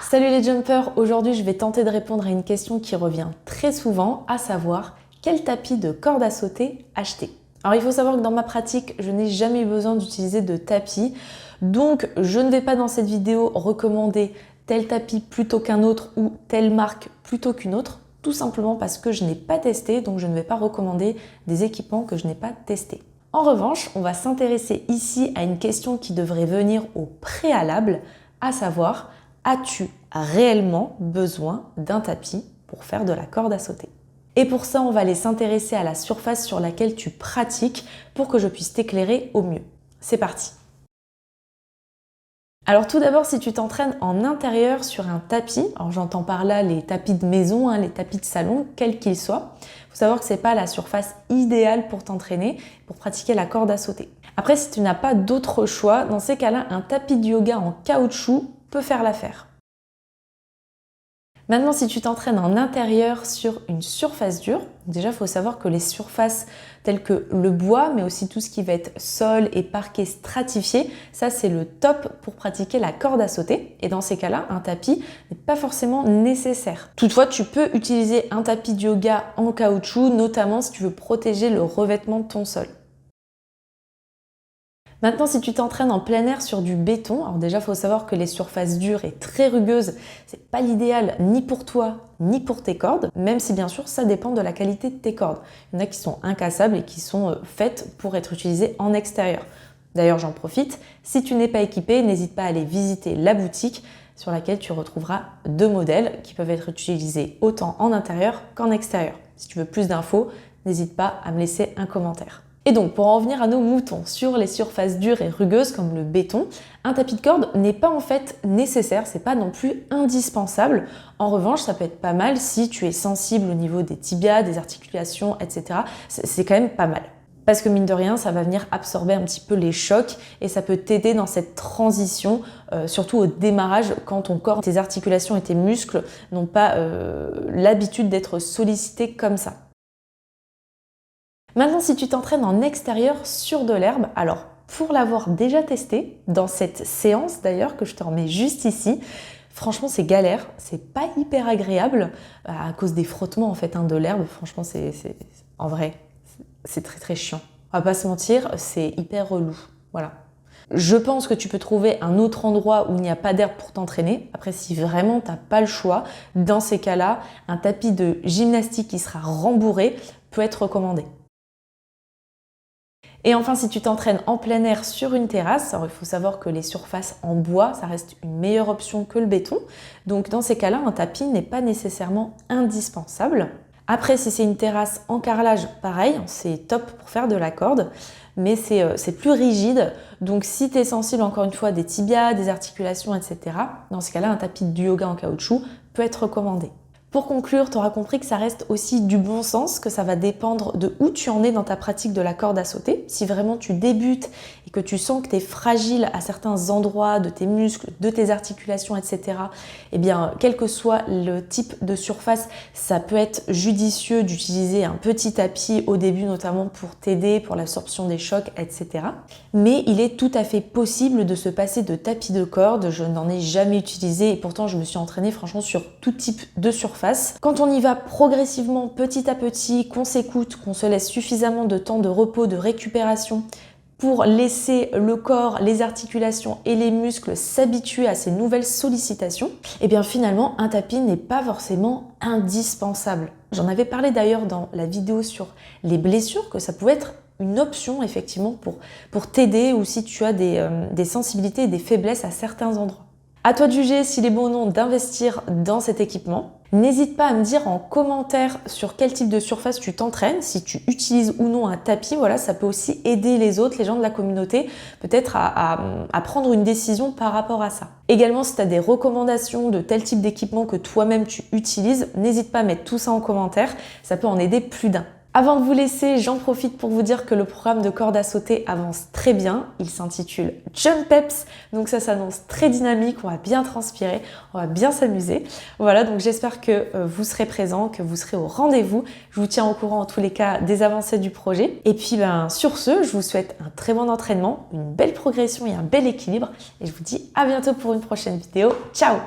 Salut les jumpers, aujourd'hui je vais tenter de répondre à une question qui revient très souvent, à savoir quel tapis de corde à sauter acheter. Alors il faut savoir que dans ma pratique, je n'ai jamais eu besoin d'utiliser de tapis, donc je ne vais pas dans cette vidéo recommander tel tapis plutôt qu'un autre ou telle marque plutôt qu'une autre, tout simplement parce que je n'ai pas testé, donc je ne vais pas recommander des équipements que je n'ai pas testés. En revanche, on va s'intéresser ici à une question qui devrait venir au préalable, à savoir, as-tu réellement besoin d'un tapis pour faire de la corde à sauter? Et pour ça, on va aller s'intéresser à la surface sur laquelle tu pratiques pour que je puisse t'éclairer au mieux. C'est parti! Alors tout d'abord, si tu t'entraînes en intérieur sur un tapis, alors j'entends par là les tapis de maison, les tapis de salon, quels qu'ils soient, il faut savoir que ce n'est pas la surface idéale pour t'entraîner, pour pratiquer la corde à sauter. Après, si tu n'as pas d'autre choix, dans ces cas-là, un tapis de yoga en caoutchouc peut faire l'affaire. Maintenant, si tu t'entraînes en intérieur sur une surface dure, déjà il faut savoir que les surfaces telles que le bois, mais aussi tout ce qui va être sol et parquet stratifié, ça c'est le top pour pratiquer la corde à sauter. Et dans ces cas-là, un tapis n'est pas forcément nécessaire. Toutefois, tu peux utiliser un tapis de yoga en caoutchouc, notamment si tu veux protéger le revêtement de ton sol. Maintenant, si tu t'entraînes en plein air sur du béton, alors déjà, il faut savoir que les surfaces dures et très rugueuses, c'est pas l'idéal ni pour toi, ni pour tes cordes, même si bien sûr, ça dépend de la qualité de tes cordes. Il y en a qui sont incassables et qui sont faites pour être utilisées en extérieur. D'ailleurs, j'en profite, si tu n'es pas équipé, n'hésite pas à aller visiter la boutique sur laquelle tu retrouveras deux modèles qui peuvent être utilisés autant en intérieur qu'en extérieur. Si tu veux plus d'infos, n'hésite pas à me laisser un commentaire. Et donc, pour en revenir à nos moutons, sur les surfaces dures et rugueuses comme le béton, un tapis de corde n'est pas en fait nécessaire, c'est pas non plus indispensable. En revanche, ça peut être pas mal si tu es sensible au niveau des tibias, des articulations, etc. C'est quand même pas mal. Parce que mine de rien, ça va venir absorber un petit peu les chocs et ça peut t'aider dans cette transition, surtout au démarrage quand ton corps, tes articulations et tes muscles n'ont pas l'habitude d'être sollicités comme ça. Maintenant, si tu t'entraînes en extérieur sur de l'herbe, alors pour l'avoir déjà testé, dans cette séance d'ailleurs que je te remets juste ici, franchement c'est galère, c'est pas hyper agréable à cause des frottements en fait de l'herbe, franchement en vrai, c'est très chiant. On va pas se mentir, c'est hyper relou, voilà. Je pense que tu peux trouver un autre endroit où il n'y a pas d'herbe pour t'entraîner. Après, si vraiment tu n'as pas le choix, dans ces cas-là, un tapis de gymnastique qui sera rembourré peut être recommandé. Et enfin, si tu t'entraînes en plein air sur une terrasse, alors il faut savoir que les surfaces en bois, ça reste une meilleure option que le béton. Donc dans ces cas-là, un tapis n'est pas nécessairement indispensable. Après, si c'est une terrasse en carrelage, pareil, c'est top pour faire de la corde, mais c'est plus rigide. Donc si tu es sensible encore une fois des tibias, des articulations, etc., dans ce cas-là, un tapis de yoga en caoutchouc peut être recommandé. Pour conclure, tu auras compris que ça reste aussi du bon sens, que ça va dépendre de où tu en es dans ta pratique de la corde à sauter. Si vraiment tu débutes et que tu sens que tu es fragile à certains endroits de tes muscles, de tes articulations, etc., eh bien, quel que soit le type de surface, ça peut être judicieux d'utiliser un petit tapis au début, notamment pour t'aider, pour l'absorption des chocs, etc. Mais il est tout à fait possible de se passer de tapis de corde. Je n'en ai jamais utilisé et pourtant je me suis entraînée franchement sur tout type de surface. Quand on y va progressivement, petit à petit, qu'on s'écoute, qu'on se laisse suffisamment de temps de repos, de récupération pour laisser le corps, les articulations et les muscles s'habituer à ces nouvelles sollicitations, et bien finalement un tapis n'est pas forcément indispensable. J'en avais parlé d'ailleurs dans la vidéo sur les blessures, que ça pouvait être une option effectivement pour t'aider ou si tu as des sensibilités et des faiblesses à certains endroits. À toi de juger s'il est bon ou non d'investir dans cet équipement. N'hésite pas à me dire en commentaire sur quel type de surface tu t'entraînes, si tu utilises ou non un tapis. Voilà, ça peut aussi aider les autres, les gens de la communauté, peut-être à prendre une décision par rapport à ça. Également, si tu as des recommandations de tel type d'équipement que toi-même tu utilises, n'hésite pas à mettre tout ça en commentaire, ça peut en aider plus d'un. Avant de vous laisser, j'en profite pour vous dire que le programme de corde à sauter avance très bien. Il s'intitule Jump Peps, donc ça s'annonce très dynamique, on va bien transpirer, on va bien s'amuser. Voilà, donc j'espère que vous serez présents, que vous serez au rendez-vous. Je vous tiens au courant en tous les cas des avancées du projet. Et puis sur ce, je vous souhaite un très bon entraînement, une belle progression et un bel équilibre. Et je vous dis à bientôt pour une prochaine vidéo. Ciao!